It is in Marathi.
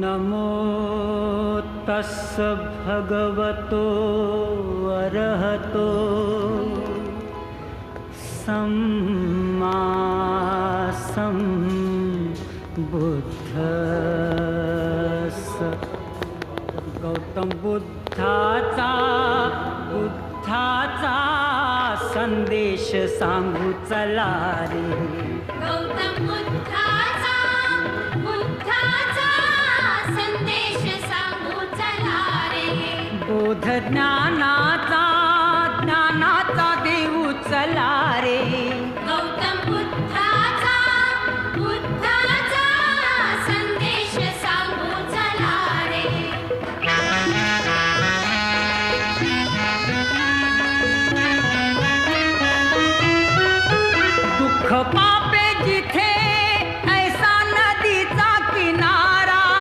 नमो तस्स भगवतो अरहतो सम्मा सम्बुद्धस्स। गौतम बुद्धाचा संदेश सांगू चला रे। गौतम बुद्धाचा संदेश सांगू चला रे। बोध ज्ञान